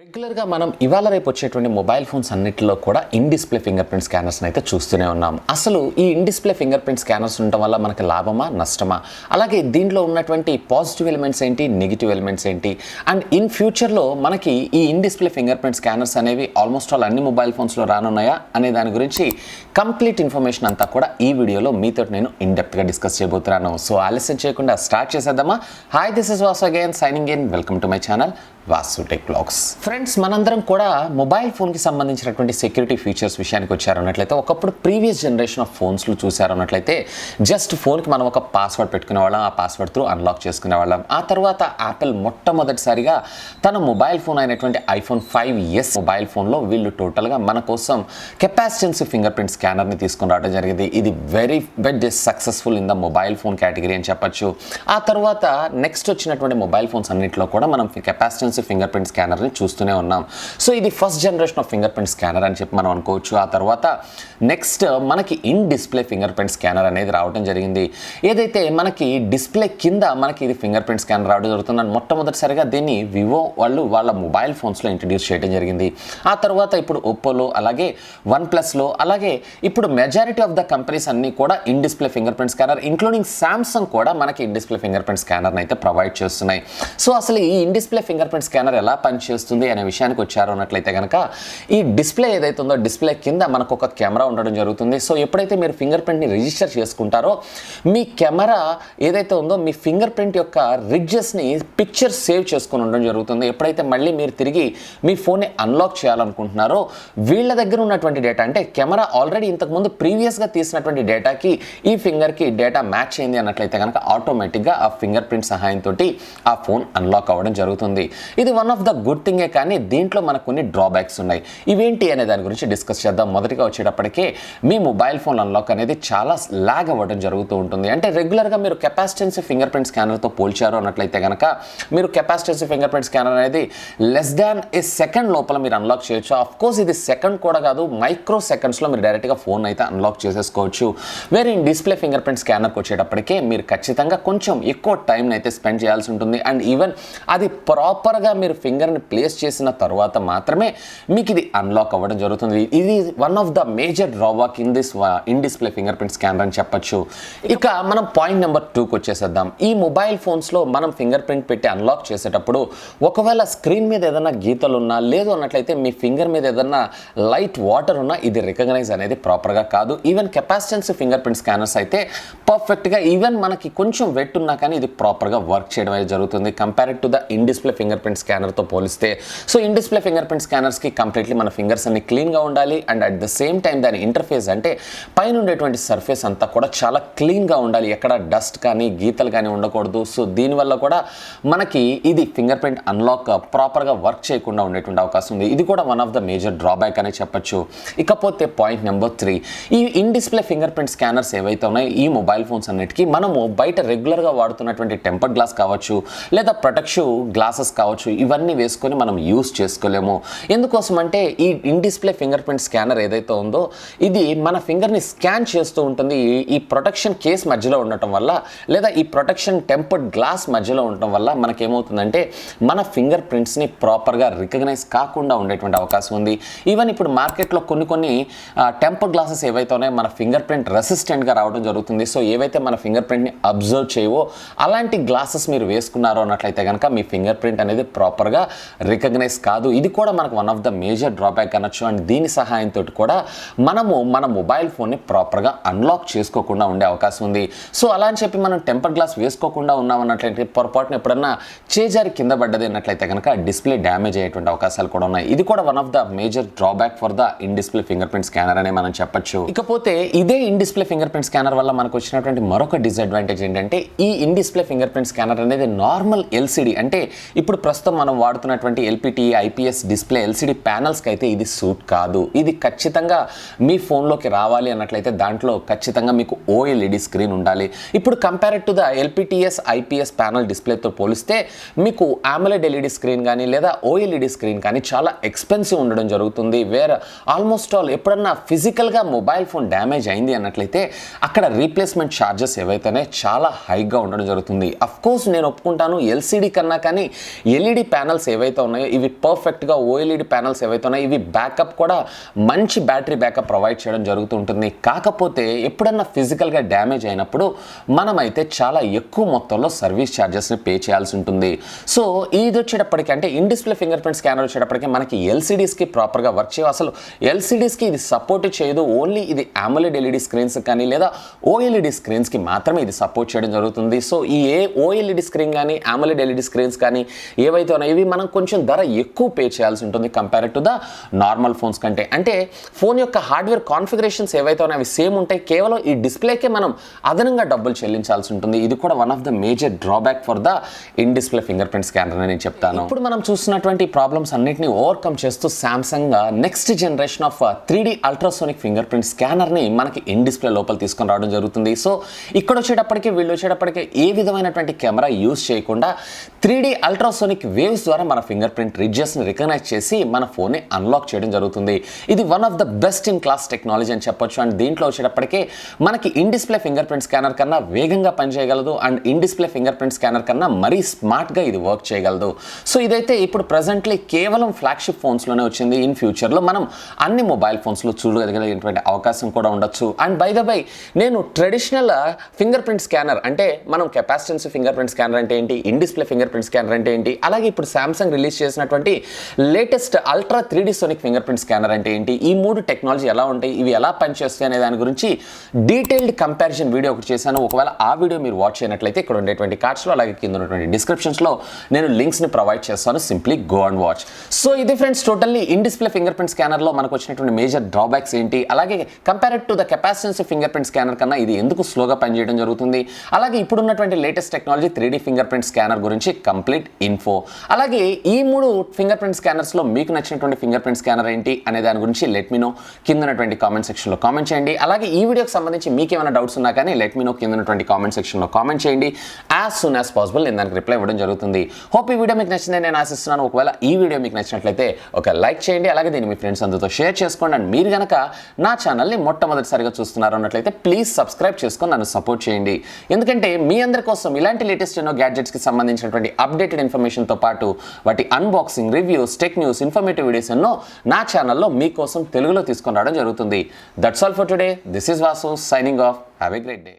రెగ్యులర్గా మనం ఇవాళ రేపు వచ్చేటువంటి మొబైల్ ఫోన్స్ అన్నిటిలో కూడా in display finger print scanners అయితే చూస్తూనే ఉన్నాం. అసలు ఈ in display finger print scanners ఉండటం వల్ల మనకి లాభమా నష్టమా, అలాగే దీంట్లో ఉన్నటువంటి పాజిటివ్ ఎలిమెంట్స్ ఏంటి, నెగిటివ్ ఎలిమెంట్స్ ఏంటి, అండ్ ఇన్ ఫ్యూచర్లో మనకి ఈ in display finger print scanners అనేవి ఆల్మోస్ట్ ఆల్ అన్ని మొబైల్ ఫోన్స్లో రానున్నాయా అనే దాని గురించి కంప్లీట్ ఇన్ఫర్మేషన్ అంతా కూడా ఈ వీడియోలో మీతో నేను ఇన్ డెప్త్గా డిస్కస్ చేయబోతున్నాను. సో ఆలస్యం చేయకుండా స్టార్ట్ చేసేద్దామా. Hi, this is Vasu again signing in. Welcome to my channel Vasu tech blogs. Friends, మనందరం కూడా మొబైల్ ఫోన్కి సంబంధించినటువంటి సెక్యూరిటీ ఫీచర్స్ విషయానికి వచ్చారన్నట్లయితే ఒకప్పుడు ప్రీవియస్ జనరేషన్ ఆఫ్ ఫోన్స్లో చూసారన్నట్లయితే జస్ట్ ఫోన్కి మనం ఒక పాస్వర్డ్ పెట్టుకునే వాళ్ళం, ఆ పాస్వర్డ్ త్రూ అన్లాక్ చేసుకునే వాళ్ళం. ఆ తర్వాత యాపిల్ మొట్టమొదటిసారిగా తన మొబైల్ ఫోన్ అయినటువంటి ఐఫోన్ 5s మొబైల్ ఫోన్లో వీళ్ళు టోటల్గా మన కోసం కెపాసిటెన్స్ ఫింగర్ ప్రింట్ స్కానర్ని తీసుకుని రావడం జరిగింది. ఇది very successful in the mobile phone category అని చెప్పొచ్చు. ఆ తర్వాత నెక్స్ట్ వచ్చినటువంటి మొబైల్ ఫోన్స్ అన్నింటిలో కూడా మనం కెపాసిటెన్స్ ఫింగర్ ప్రింట్ స్కానర్ని చూస్తూనే ఉన్నాం. సో ఇది first generation of finger print scanner అని చెప్పి మనం అనుకోవచ్చు. ఆ తర్వాత నెక్స్ట్ మనకి in display finger print scanner అనేది రావడం జరిగింది. ఏదైతే మనకి డిస్ప్లే కింద మనకి ఇది ఫింగర్ ప్రింట్ స్కానర్ రావడం జరుగుతుందని మొట్టమొదటిసారిగా దీన్ని వివో వాళ్ళు వాళ్ళ మొబైల్ ఫోన్స్లో ఇంట్రడ్యూస్ చేయడం జరిగింది. ఆ తర్వాత ఇప్పుడు ఒప్పోలో, అలాగే OnePlusలో, అలాగే ఇప్పుడు మెజారిటీ ఆఫ్ ద కంపెనీస్ అన్నీ కూడా in display finger print scanner including Samsung కూడా మనకి ఇన్ డిస్ప్లే ఫింగర్ ప్రింట్ స్కానర్ని అయితే ప్రొవైడ్ చేస్తున్నాయి. సో అసలు ఈ in display finger print scanner ఎలా పనిచేస్తుంది అనే విషయానికి వచ్చారు అన్నట్లయితే కనుక ఈ డిస్ప్లే ఏదైతే ఉందో డిస్ప్లే కింద మనకు ఒక కెమెరా ఉండడం జరుగుతుంది. సో ఎప్పుడైతే మీరు ఫింగర్ ప్రింట్ని రిజిస్టర్ చేసుకుంటారో మీ కెమెరా ఏదైతే ఉందో మీ ఫింగర్ ప్రింట్ యొక్క రిడ్జెస్ని పిక్చర్ సేవ్ చేసుకుని ఉండడం జరుగుతుంది. ఎప్పుడైతే మళ్ళీ మీరు తిరిగి మీ ఫోన్ని అన్లాక్ చేయాలనుకుంటున్నారో వీళ్ళ దగ్గర ఉన్నటువంటి డేటా, అంటే కెమెరా ఆల్రెడీ ఇంతకుముందు ప్రీవియస్గా తీసినటువంటి డేటాకి ఈ ఫింగర్కి డేటా మ్యాచ్ అయింది అన్నట్లయితే కనుక ఆటోమేటిక్గా ఆ ఫింగర్ ప్రింట్ సహాయంతో ఆ ఫోన్ అన్లాక్ అవ్వడం జరుగుతుంది. ఇది వన్ ఆఫ్ ద గుడ్ థింగే, కానీ దీంట్లో మనకు కొన్ని డ్రాబ్యాక్స్ ఉన్నాయి. ఇవేంటి అనే దాని గురించి డిస్కస్ చేద్దాం. మొదటిగా వచ్చేటప్పటికే మీ మొబైల్ ఫోన్ అన్లాక్ అనేది చాలా లాగ్ అవ్వడం జరుగుతూ ఉంటుంది. అంటే రెగ్యులర్గా మీరు కెపాసిటెన్స్ ఫింగర్ ప్రింట్ స్కానర్తో పోల్చారు అన్నట్లయితే కనుక మీరు కెపాసిటెన్స్ ఫింగర్ ప్రింట్ స్కానర్ అనేది లెస్ దాన్ ఏ సెకండ్ లోపల మీరు అన్లాక్ చేయొచ్చు. ఆఫ్ కోర్స్ ఇది సెకండ్ కూడా కాదు, మైక్రో సెకండ్స్లో మీరు డైరెక్ట్గా ఫోన్ అయితే అన్లాక్ చేసేసుకోవచ్చు. వేరే డిస్ప్లే ఫింగర్ ప్రింట్ స్కానర్కి వచ్చేటప్పటికే మీరు ఖచ్చితంగా కొంచెం ఎక్కువ టైంని అయితే స్పెండ్ చేయాల్సి ఉంటుంది. అండ్ ఈవెన్ అది ప్రాపర్గా మీరు ఫింగర్ని ప్లేస్ చేసిన తర్వాత మాత్రమే మీకు ఇది అన్లాక్ అవ్వడం జరుగుతుంది. ఇది one of the major drawback in display finger print scanner అని చెప్పొచ్చు. ఇక మనం పాయింట్ నెంబర్ 2కి వచ్చేసేద్దాం. ఈ మొబైల్ ఫోన్స్లో మనం ఫింగర్ ప్రింట్ పెట్టి అన్లాక్ చేసేటప్పుడు ఒకవేళ స్క్రీన్ మీద ఏదైనా గీతలు ఉన్నా, లేదు అన్నట్లయితే మీ ఫింగర్ మీద ఏదైనా లైట్ వాటర్ ఉన్నా ఇది రికగ్నైజ్ అనేది ప్రాపర్గా కాదు. Even capacitance finger print scanners అయితే పర్ఫెక్ట్గా ఈవెన్ మనకి కొంచెం వెట్ ఉన్నా కానీ ఇది ప్రాపర్గా వర్క్ చేయడం అనేది జరుగుతుంది compared to the in display finger print స్కానర్తో పోలిస్తే. So in display finger print స్కానర్స్కి కంప్లీట్లీ మన ఫింగర్స్ అన్ని క్లీన్గా ఉండాలి. And at the same time దాని ఇంటర్ఫేస్ అంటే పైన ఉండేటువంటి సర్ఫేస్ అంతా కూడా చాలా క్లీన్గా ఉండాలి. ఎక్కడ డస్ట్ కానీ గీతలు కానీ ఉండకూడదు. సో దీనివల్ల కూడా మనకి ఇది ఫింగర్ ప్రింట్ అన్లాక్ ప్రాపర్గా వర్క్ చేయకుండా ఉండేటువంటి అవకాశం ఉంది. ఇది కూడా one of the major drawback అనే చెప్పొచ్చు. ఇకపోతే పాయింట్ నెంబర్ 3, ఈ in display finger print scanners ఏవైతే ఉన్నాయో ఈ మొబైల్ ఫోన్స్ అన్నిటికీ మనము బయట రెగ్యులర్గా వాడుతున్నటువంటి టెంపర్డ్ గ్లాస్ కావచ్చు, లేదా ప్రొటెక్టివ్ గ్లాసెస్ కావచ్చు, ఇవన్నీ వేసుకొని మనం యూస్ చేసుకోలేము. ఎందుకోసం అంటే ఈ in display finger print scanner ఏదైతే ఉందో ఇది మన ఫింగర్ని స్కాన్ చేస్తూ ఉంటుంది. ఈ ప్రొటెక్షన్ కేస్ మధ్యలో ఉండటం వల్ల, లేదా ఈ ప్రొటెక్షన్ టెంపర్డ్ గ్లాస్ మధ్యలో ఉండటం వల్ల మనకేమవుతుందంటే మన ఫింగర్ ప్రింట్స్ని ప్రాపర్గా రికగ్నైజ్ కాకుండా ఉండేటువంటి అవకాశం ఉంది. ఈవెన్ ఇప్పుడు మార్కెట్లో కొన్ని టెంపర్డ్ గ్లాసెస్ ఏవైతే ఉన్నాయో మన ఫింగర్ ప్రింట్ రెసిస్టెంట్గా రావడం జరుగుతుంది. సో ఏవైతే మన ఫింగర్ ప్రింట్ని అబ్జర్వ్ చేయవో అలాంటి గ్లాసెస్ మీరు వేసుకున్నారో అన్నట్లయితే కనుక మీ ఫింగర్ ప్రింట్ అనేది ప్రాపర్గా రికగ్నైజ్ కాదు. ఇది కూడా మనకు one of the major drawback అనొచ్చు. అండ్ దీని సహాయంతో కూడా మనము మన మొబైల్ ఫోన్ని ప్రాపర్గా అన్లాక్ చేసుకోకుండా ఉండే అవకాశం ఉంది. సో అలా అని చెప్పి మనం టెంపర్ గ్లాస్ వేసుకోకుండా ఉన్నామన్నట్లయితే పొరపాటున ఎప్పుడన్నా చేజారి కింద పడ్డది అన్నట్లయితే కనుక డిస్ప్లే డ్యామేజ్ అయ్యేటువంటి అవకాశాలు కూడా ఉన్నాయి. ఇది కూడా one of the major drawback for the in display finger print scanner అనే మనం చెప్పొచ్చు. ఇకపోతే ఇదే in display finger print scanner వల్ల మనకు వచ్చినటువంటి మరొక డిసడ్వాంటేజ్ ఏంటంటే ఈ in display finger print scanner అనేది నార్మల్ ఎల్సిడి, అంటే ఇప్పుడు ప్రస్తుతం మనం వాడుతున్నటువంటి ఎల్పిటి, ఐపీఎస్ డిస్ప్లే ఎల్సిడి ప్యానల్స్కి అయితే ఇది సూట్ కాదు. ఇది ఖచ్చితంగా మీ ఫోన్లోకి రావాలి అన్నట్లయితే దాంట్లో ఖచ్చితంగా మీకు ఓఎల్ఈడి స్క్రీన్ ఉండాలి. ఇప్పుడు compared to the LPTS, IPS panel డిస్ప్లేతో పోలిస్తే మీకు AMOLED ఎల్ఈడి స్క్రీన్ కానీ లేదా ఓఎల్ఈడి స్క్రీన్ కానీ చాలా ఎక్స్పెన్సివ్ ఉండడం జరుగుతుంది. వేర్ ఆల్మోస్ట్ ఆల్ ఎప్పుడన్నా ఫిజికల్గా మొబైల్ ఫోన్ డ్యామేజ్ అయింది అన్నట్లయితే అక్కడ రీప్లేస్మెంట్ ఛార్జెస్ ఏవైతేనే చాలా హైగా ఉండడం జరుగుతుంది. అఫ్ కోర్స్ నేను ఒప్పుకుంటాను ఎల్సిడి కన్నా కానీ ఎల్ఈడి ప్యానల్స్ ఏవైతే ఉన్నాయో ఇవి పర్ఫెక్ట్గా ఓఎల్ఈడి ప్యానల్స్ ఏవైతే ఉన్నాయో ఇవి బ్యాకప్ కూడా మంచి బ్యాటరీ బ్యాకప్ ప్రొవైడ్ చేయడం జరుగుతుంటుంది. కాకపోతే ఎప్పుడన్నా ఫిజికల్గా డ్యామేజ్ అయినప్పుడు మనమైతే చాలా ఎక్కువ మొత్తంలో సర్వీస్ ఛార్జెస్ని పే చేయాల్సి ఉంటుంది. సో ఇది వచ్చేటప్పటికి అంటే in display finger print scanner వచ్చేటప్పటికి మనకి ఎల్సిడీస్కి ప్రాపర్గా వర్క్ చేయవు. అసలు ఎల్సిడీస్కి ఇది సపోర్ట్ చేయదు. ఓన్లీ ఇది AMOLED ఎల్ఈడి స్క్రీన్స్ కానీ లేదా ఓఎల్ఈడి స్క్రీన్స్కి మాత్రమే ఇది సపోర్ట్ చేయడం జరుగుతుంది. సో ఈ ఓఎల్ఈడి స్క్రీన్ కానీ AMOLED ఎల్ఈడి స్క్రీన్స్ కానీ ఏవైతే ఉన్నాయో ఇవి మనం కొంచెం ధర ఎక్కువ పే చేయాల్సి ఉంటుంది compare to the normal phones కంటే. అంటే ఫోన్ యొక్క హార్డ్వేర్ కాన్ఫిగరేషన్స్ ఏవైతే ఉన్నాయో అవి సేమ్ ఉంటాయి. కేవలం ఈ డిస్ప్లేకే మనం అదనంగా డబ్బులు చెల్లించాల్సి ఉంటుంది. ఇది కూడా one of the major drawback for the in display finger print scanner అని నేను చెప్తాను. ఇప్పుడు మనం చూస్తున్నటువంటి ప్రాబ్లమ్స్ అన్నింటినీ ఓవర్కమ్ చేస్తూ Samsung next generation of 3D ultrasonic finger print స్కానర్ని మనకి ఇన్ డిస్ప్లే లోపల తీసుకొని రావడం జరుగుతుంది. సో ఇక్కడ వీళ్ళు వచ్చేటప్పటికి ఏ విధమైనటువంటి కెమెరా యూజ్ చేయకుండా 3D అల్ట్రాసోనిక్ వేవ్స్ ద్వారా మన ఫింగర్ ప్రింట్ రిడ్జెస్ని రికగ్నైజ్ చేసి మన ఫోన్ని అన్లాక్ చేయడం జరుగుతుంది. ఇది one of the best in class technology అని చెప్పొచ్చు. అండ్ దీంట్లో వచ్చేటప్పటికే మనకి in display finger print scanner కన్నా వేగంగా పనిచేయగలదు and in display finger print scanner కన్నా మరీ స్మార్ట్గా ఇది వర్క్ చేయగలదు. సో ఇదైతే ఇప్పుడు ప్రెజెంట్లీ కేవలం ఫ్లాగ్షిప్ ఫోన్స్లోనే వచ్చింది. ఇన్ ఫ్యూచర్లో మనం అన్ని మొబైల్ ఫోన్స్లో చూడగలిగినటువంటి అవకాశం కూడా ఉండొచ్చు. అండ్ బై ద బై నేను ట్రెడిషనల్ ఫింగర్ ప్రింట్ స్కానర్ అంటే మనం కెపాసిటెన్స్ ఫింగర్ ప్రింట్ స్కానర్ అంటే ఏంటి, in display finger print scanner అంటే ఏంటి, అలాగే ఇప్పుడు సామ్సంగ్ రిలీజ్ చేసినటువంటి latest ultra 3D sonic finger print scanner అంటే ఏంటి, ఈ మూడు టెక్నాలజీ ఎలా ఉంటాయి, ఇవి ఎలా పనిచేస్తాయి అనే దాని గురించి డీటెయిల్డ్ కంపారిజన్ వీడియో ఒకటి చేశాను. ఒకవేళ ఆ వీడియో మీరు వాచ్ చేయనట్లయితే ఇక్కడ ఉండేటువంటి కార్డ్స్లో అలాగే కింద ఉన్నటువంటి డిస్క్రిప్షన్స్లో నేను లింక్స్ని ప్రొవైడ్ చేస్తాను. Simply go and watch. So ఇది friends totally in display finger print స్కానర్లో మనకు వచ్చినటువంటి మేజర్ డ్రాబ్యాక్స్ ఏంటి, అలాగే compared to the capacitance finger print scanner కన్నా ఇది ఎందుకు స్లోగా పనిచేయడం జరుగుతుంది, అలాగే ఇప్పుడున్నటువంటి latest technology 3D finger print scanner గురించి కంప్లీట్ ఇన్ఫో, అలాగే ఈ మూడు ఫింగర్ ప్రింట్ స్కానర్స్లో మీకు నచ్చినటువంటి ఫింగర్ ప్రింట్ స్కానర్ ఏంటి అనే దాని గురించి లెట్ మీ నో కింద ఉన్నటువంటి కామెంట్ సెక్షన్లో కామెంట్ చేయండి. అలాగే ఈ వీడియోకి సంబంధించి మీకు ఏమైనా డౌట్స్ ఉన్నా కానీ లెట్ మీ నో కింద ఉన్నటువంటి కామెంట్ సెక్షన్లో కామెంట్ చేయండి. యాజ్ సూన్ యాజ్ పాసిబుల్ నేను దానికి రిప్లై ఇవ్వడం జరుగుతుంది. హోప్ ఈ వీడియో మీకు నచ్చిందని నేను ఆశిస్తున్నాను. ఒకవేళ ఈ వీడియో మీకు నచ్చినట్లయితే ఒక లైక్ చేయండి, అలాగే దీన్ని మీ ఫ్రెండ్స్ అందరితో షేర్ చేసుకోండి. అండ్ మీరు కనుక నా ఛానల్ని మొట్టమొదటిసారిగా చూస్తున్నారు అన్నట్లయితే ప్లీజ్ సబ్స్క్రైబ్ చేసుకొని నన్ను సపోర్ట్ చేయండి. ఎందుకంటే మీ అందరి కోసం ఇలాంటి లేటెస్ట్ ఎన్నో గ్యాడ్జెట్స్కి సంబంధించినటువంటి అప్డేటెడ్ ఇన్ఫర్మేషన్తో పాటు వాటి unboxing, reviews, tech news, informative videos ఎన్నో నా ఛానల్లో మీకోసం తెలుగులో తీసుకొని రావడం జరుగుతుంది. That's all for today. This is Vasu signing off. Have a great day.